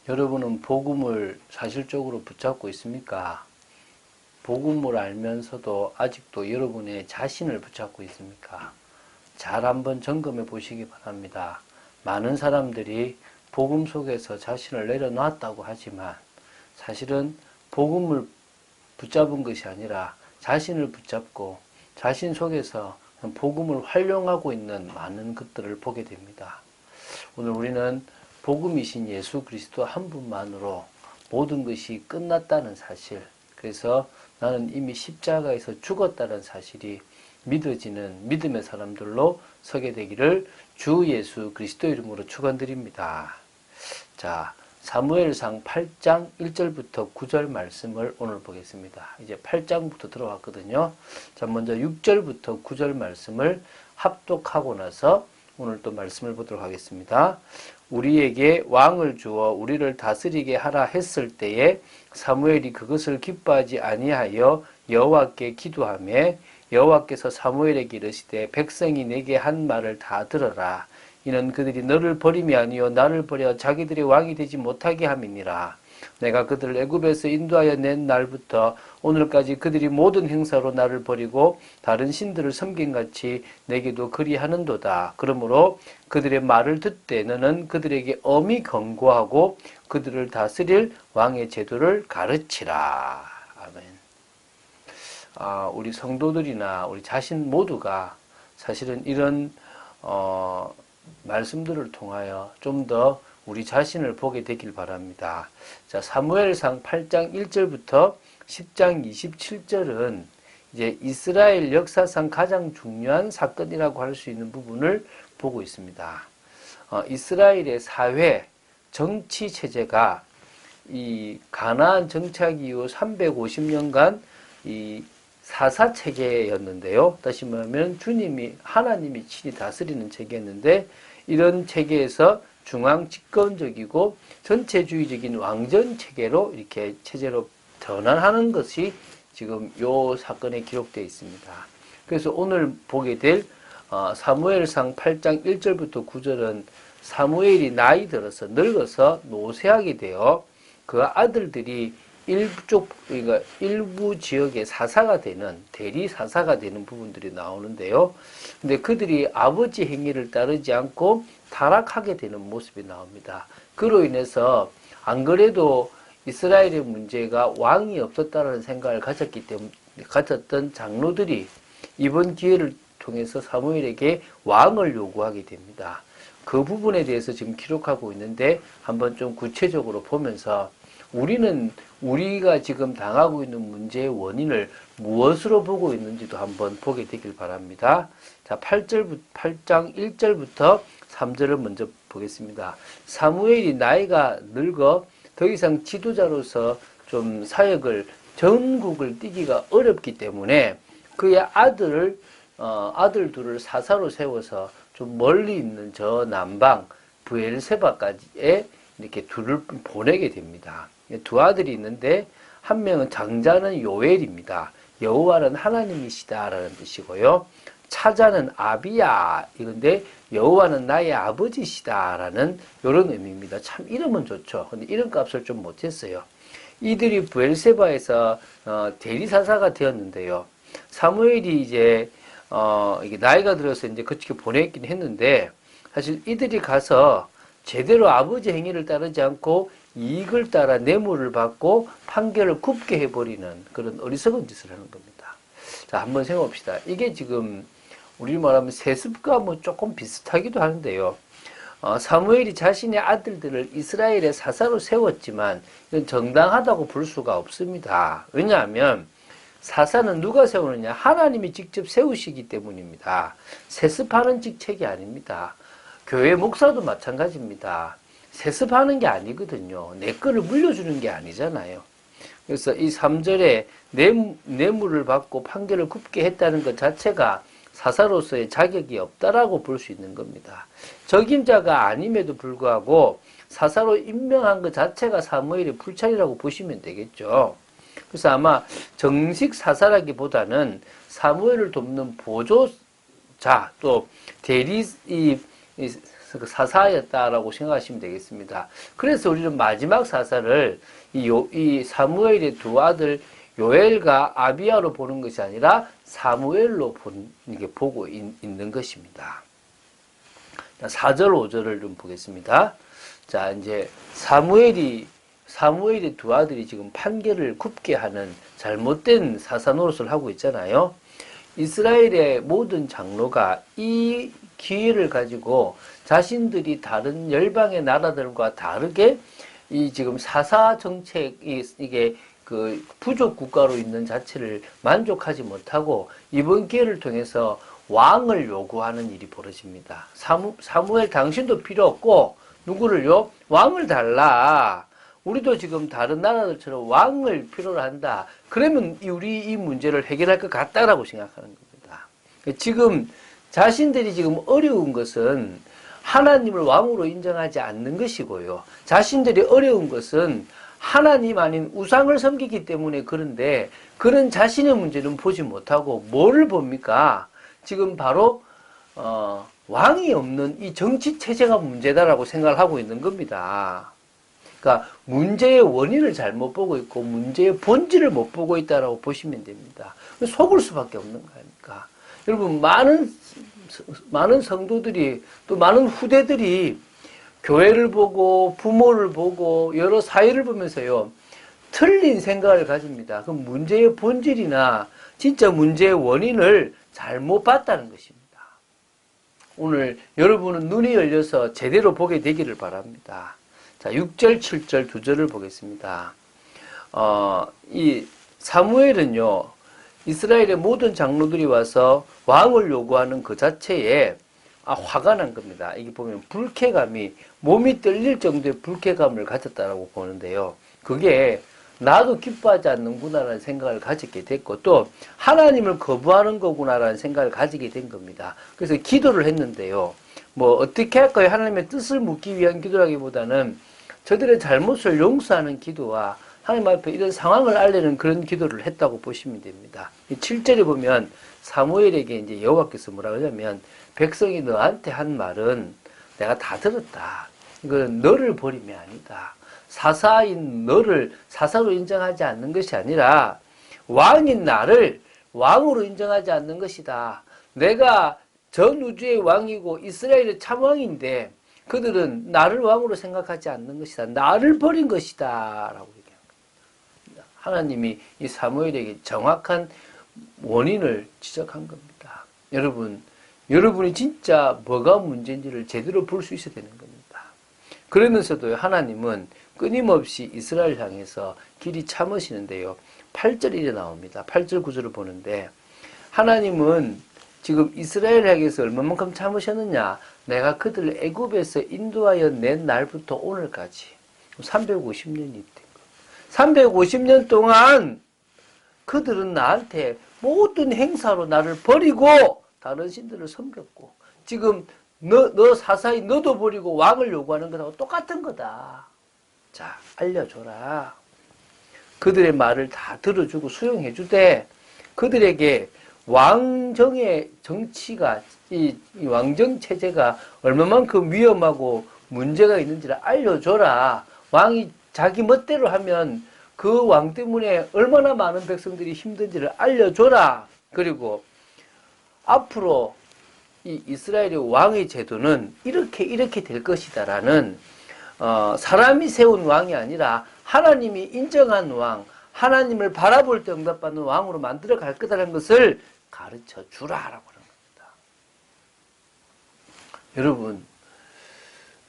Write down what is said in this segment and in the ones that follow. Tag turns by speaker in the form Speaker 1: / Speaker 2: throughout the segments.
Speaker 1: 여러분은 복음을 사실적으로 붙잡고 있습니까? 복음을 알면서도 아직도 여러분의 자신을 붙잡고 있습니까? 잘 한번 점검해 보시기 바랍니다. 많은 사람들이 복음 속에서 자신을 내려놨다고 하지만 사실은 복음을 붙잡은 것이 아니라 자신을 붙잡고 자신 속에서 복음을 활용하고 있는 많은 것들을 보게 됩니다. 오늘 우리는 복음이신 예수 그리스도 한 분만으로 모든 것이 끝났다는 사실, 그래서 나는 이미 십자가에서 죽었다는 사실이 믿어지는 믿음의 사람들로 서게 되기를 주 예수 그리스도 이름으로 축원드립니다. 자, 사무엘상 8장 1절부터 9절 말씀을 오늘 보겠습니다. 이제 8장부터 들어왔거든요. 자, 먼저 6절부터 9절 말씀을 합독하고 나서 오늘 또 말씀을 보도록 하겠습니다. 우리에게 왕을 주어 우리를 다스리게 하라 했을 때에 사무엘이 그것을 기뻐하지 아니하여 여호와께 기도하며 여호와께서 사무엘에게 이르시되 백성이 내게 한 말을 다 들어라. 이는 그들이 너를 버림이 아니요 나를 버려 자기들의 왕이 되지 못하게 함이니라. 내가 그들을 애굽에서 인도하여 낸 날부터 오늘까지 그들이 모든 행사로 나를 버리고 다른 신들을 섬긴같이 내게도 그리하는도다. 그러므로 그들의 말을 듣되 너는 그들에게 엄히 경고하고 그들을 다스릴 왕의 제도를 가르치라. 아멘. 우리 성도들이나 우리 자신 모두가 사실은 이런 말씀들을 통하여 좀 더 우리 자신을 보게 되길 바랍니다. 자, 사무엘상 8장 1절부터 10장 27절은 이제 이스라엘 역사상 가장 중요한 사건이라고 할 수 있는 부분을 보고 있습니다. 이스라엘의 사회, 정치 체제가 이 가나안 정착 이후 350년간 이 사사 체계였는데요. 다시 말하면 하나님이 친히 다스리는 체계였는데 이런 체계에서 중앙 집권적이고 전체주의적인 왕전 체계로 이렇게 체제로 전환하는 것이 지금 요 사건에 기록되어 있습니다. 그래서 오늘 보게 될 사무엘상 8장 1절부터 9절은 사무엘이 나이 들어서 늙어서 노쇠하게 되어 그 아들들이 일부 지역의 사사가 되는, 대리 사사가 되는 부분들이 나오는데요. 근데 그들이 아버지 행위를 따르지 않고 타락하게 되는 모습이 나옵니다. 그로 인해서 안 그래도 이스라엘의 문제가 왕이 없었다는 생각을 가졌던 장로들이 이번 기회를 통해서 사무엘에게 왕을 요구하게 됩니다. 그 부분에 대해서 지금 기록하고 있는데 한번 좀 구체적으로 보면서 우리가 지금 당하고 있는 문제의 원인을 무엇으로 보고 있는지도 한번 보게 되길 바랍니다. 자, 8장 1절부터 3절을 먼저 보겠습니다. 사무엘이 나이가 늙어 더 이상 지도자로서 좀 전국을 뛰기가 어렵기 때문에 그의 아들 둘을 사사로 세워서 좀 멀리 있는 저 남방 브엘세바까지에 이렇게 둘을 보내게 됩니다. 두 아들이 있는데 한 명은 장자는 요엘입니다. 여호와는 하나님이시다라는 뜻이고요. 차자는 아비야 이건데 여호와는 나의 아버지시다라는 이런 의미입니다. 참 이름은 좋죠. 근데 이름값을 좀 못했어요. 이들이 브엘세바에서 대리사사가 되었는데요. 사무엘이 이제 이게 나이가 들어서 이제 그쪽에 보냈긴 했는데 사실 이들이 가서 제대로 아버지 행위를 따르지 않고 이익을 따라 뇌물을 받고 판결을 굽게 해버리는 그런 어리석은 짓을 하는 겁니다. 자, 한번 생각해 봅시다. 이게 지금 우리 말하면 세습과 뭐 조금 비슷하기도 하는데요. 사무엘이 자신의 아들들을 이스라엘의 사사로 세웠지만 이건 정당하다고 볼 수가 없습니다. 왜냐하면 사사는 누가 세우느냐? 하나님이 직접 세우시기 때문입니다. 세습하는 직책이 아닙니다. 교회 목사도 마찬가지입니다. 세습하는 게 아니거든요. 내 거를 물려주는 게 아니잖아요. 그래서 이 3절에 뇌물을 받고 판결을 굽게 했다는 것 자체가 사사로서의 자격이 없다라고 볼 수 있는 겁니다. 적임자가 아님에도 불구하고 사사로 임명한 것 자체가 사무엘의 불찰이라고 보시면 되겠죠. 그래서 아마 정식 사사라기보다는 사무엘을 돕는 보조자 또 그 사사였다라고 생각하시면 되겠습니다. 그래서 우리는 마지막 사사를 이 사무엘의 두 아들 요엘과 아비야로 보는 것이 아니라 사무엘로 이게 보고 있는 것입니다. 4절, 5절을 좀 보겠습니다. 자, 이제 사무엘의 두 아들이 지금 판결을 굽게 하는 잘못된 사사 노릇을 하고 있잖아요. 이스라엘의 모든 장로가 이 기회를 가지고 자신들이 다른 열방의 나라들과 다르게 이 지금 사사 정책이 이게 그 부족 국가로 있는 자체를 만족하지 못하고 이번 기회를 통해서 왕을 요구하는 일이 벌어집니다. 사무엘 당신도 필요 없고 누구를요? 왕을 달라. 우리도 지금 다른 나라들처럼 왕을 필요로 한다. 그러면 우리 이 문제를 해결할 것 같다라고 생각하는 겁니다. 지금 자신들이 지금 어려운 것은 하나님을 왕으로 인정하지 않는 것이고요. 자신들이 어려운 것은 하나님 아닌 우상을 섬기기 때문에 그런데 그런 자신의 문제는 보지 못하고 뭐를 봅니까? 지금 바로 왕이 없는 이 정치 체제가 문제다라고 생각을 하고 있는 겁니다. 그러니까 문제의 원인을 잘못 보고 있고 문제의 본질을 못 보고 있다라고 보시면 됩니다. 속을 수밖에 없는 거니까. 여러분 많은 성도들이 또 많은 후대들이 교회를 보고 부모를 보고 여러 사회를 보면서요 틀린 생각을 가집니다. 그 문제의 본질이나 진짜 문제의 원인을 잘못 봤다는 것입니다. 오늘 여러분은 눈이 열려서 제대로 보게 되기를 바랍니다. 자, 6절, 7절 두 절을 보겠습니다. 이 사무엘은요, 이스라엘의 모든 장로들이 와서 왕을 요구하는 그 자체에 화가 난 겁니다. 이게 보면 불쾌감이, 몸이 떨릴 정도의 불쾌감을 가졌다라고 보는데요. 그게 나도 기뻐하지 않는구나라는 생각을 가지게 됐고 또 하나님을 거부하는 거구나라는 생각을 가지게 된 겁니다. 그래서 기도를 했는데요. 뭐 어떻게 할까요? 하나님의 뜻을 묻기 위한 기도라기보다는 저들의 잘못을 용서하는 기도와 하나님 앞에 이런 상황을 알리는 그런 기도를 했다고 보시면 됩니다. 7절에 보면 사무엘에게 이제 여호와께서 뭐라 그러냐면 백성이 너한테 한 말은 내가 다 들었다. 이건 너를 버림이 아니다. 사사인 너를 사사로 인정하지 않는 것이 아니라 왕인 나를 왕으로 인정하지 않는 것이다. 내가 전 우주의 왕이고 이스라엘의 참왕인데 그들은 나를 왕으로 생각하지 않는 것이다. 나를 버린 것이다. 라고 얘기합니다. 하나님이 이 사무엘에게 정확한 원인을 지적한 겁니다. 여러분이 진짜 뭐가 문제인지를 제대로 볼 수 있어야 되는 겁니다. 그러면서도 하나님은 끊임없이 이스라엘 향해서 길이 참으시는데요. 8절이 나옵니다. 8절 9절을 보는데 하나님은 지금 이스라엘 향해서 얼마만큼 참으셨느냐? 내가 그들을 애굽에서 인도하여 낸 날부터 오늘까지 350년이 된 거예요. 350년 동안 그들은 나한테 모든 행사로 나를 버리고 다른 신들을 섬겼고 지금 너 사사히 너도 버리고 왕을 요구하는 것하고 똑같은 거다. 자, 알려줘라. 그들의 말을 다 들어주고 수용해주되 그들에게 왕정의 정치가 이 왕정 체제가 얼마만큼 위험하고 문제가 있는지를 알려줘라. 왕이 자기 멋대로 하면 그 왕 때문에 얼마나 많은 백성들이 힘든지를 알려줘라. 그리고 앞으로 이 이스라엘의 왕의 제도는 이렇게 될 것이다라는 사람이 세운 왕이 아니라 하나님이 인정한 왕, 하나님을 바라볼 때 응답받는 왕으로 만들어 갈 거다라는 것을 가르쳐 주라라고 하는 겁니다.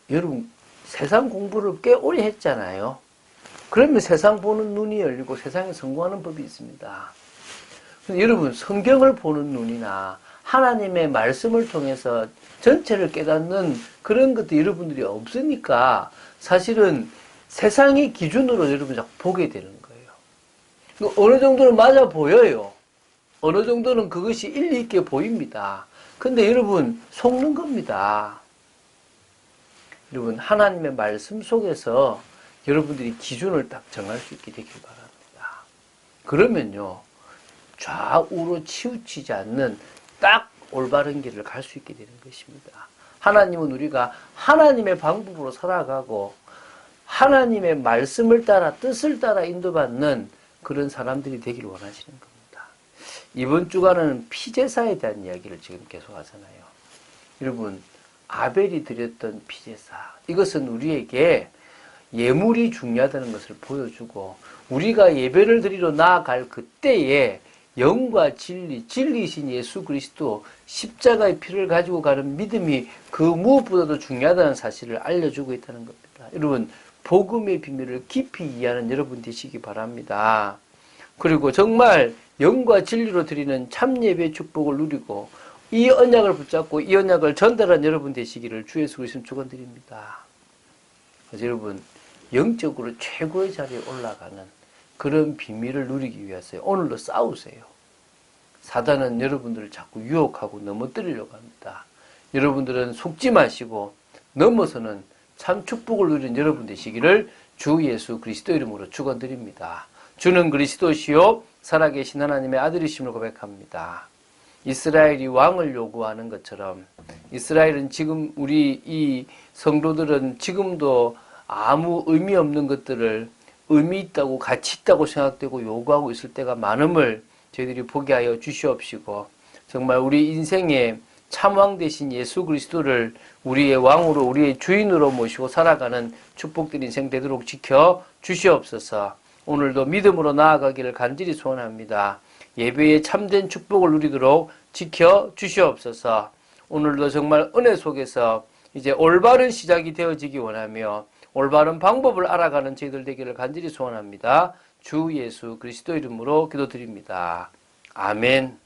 Speaker 1: 여러분 세상 공부를 꽤 오래 했잖아요. 그러면 세상 보는 눈이 열리고 세상에 성공하는 법이 있습니다. 여러분 성경을 보는 눈이나 하나님의 말씀을 통해서 전체를 깨닫는 그런 것도 여러분들이 없으니까 사실은 세상의 기준으로 여러분 자꾸 보게 되는 거예요. 어느 정도는 맞아 보여요. 어느 정도는 그것이 일리 있게 보입니다. 근데 여러분 속는 겁니다. 여러분 하나님의 말씀 속에서 여러분들이 기준을 딱 정할 수 있게 되길 바랍니다. 그러면요 좌우로 치우치지 않는 딱 올바른 길을 갈 수 있게 되는 것입니다. 하나님은 우리가 하나님의 방법으로 살아가고 하나님의 말씀을 따라 뜻을 따라 인도받는 그런 사람들이 되기를 원하시는 겁니다. 이번 주간은 피제사에 대한 이야기를 지금 계속 하잖아요. 여러분, 아벨이 드렸던 피제사, 이것은 우리에게 예물이 중요하다는 것을 보여주고 우리가 예배를 드리러 나아갈 그때에 영과 진리이신 예수 그리스도 십자가의 피를 가지고 가는 믿음이 그 무엇보다도 중요하다는 사실을 알려주고 있다는 겁니다. 여러분, 복음의 비밀을 깊이 이해하는 여러분 되시기 바랍니다. 그리고 정말 영과 진리로 드리는 참 예배의 축복을 누리고 이 언약을 붙잡고 이 언약을 전달한 여러분 되시기를 주 예수 그리스도 축원드립니다. 그래서 여러분, 영적으로 최고의 자리에 올라가는 그런 비밀을 누리기 위해서 오늘도 싸우세요. 사단은 여러분들을 자꾸 유혹하고 넘어뜨리려고 합니다. 여러분들은 속지 마시고 넘어서는 참 축복을 누리는 여러분 되시기를 주 예수 그리스도 이름으로 축원드립니다. 주는 그리스도시요 살아계신 하나님의 아들이심을 고백합니다. 이스라엘이 왕을 요구하는 것처럼 이스라엘은 지금 우리 이 성도들은 지금도 아무 의미 없는 것들을 의미 있다고 가치 있다고 생각되고 요구하고 있을 때가 많음을 저희들이 보게 하여 주시옵시고 정말 우리 인생의 참왕 되신 예수 그리스도를 우리의 왕으로 우리의 주인으로 모시고 살아가는 축복된 인생 되도록 지켜 주시옵소서. 오늘도 믿음으로 나아가기를 간절히 소원합니다. 예배의 참된 축복을 누리도록 지켜 주시옵소서. 오늘도 정말 은혜 속에서 이제 올바른 시작이 되어지기 원하며 올바른 방법을 알아가는 저희들 되기를 간절히 소원합니다. 주 예수 그리스도 이름으로 기도드립니다. 아멘.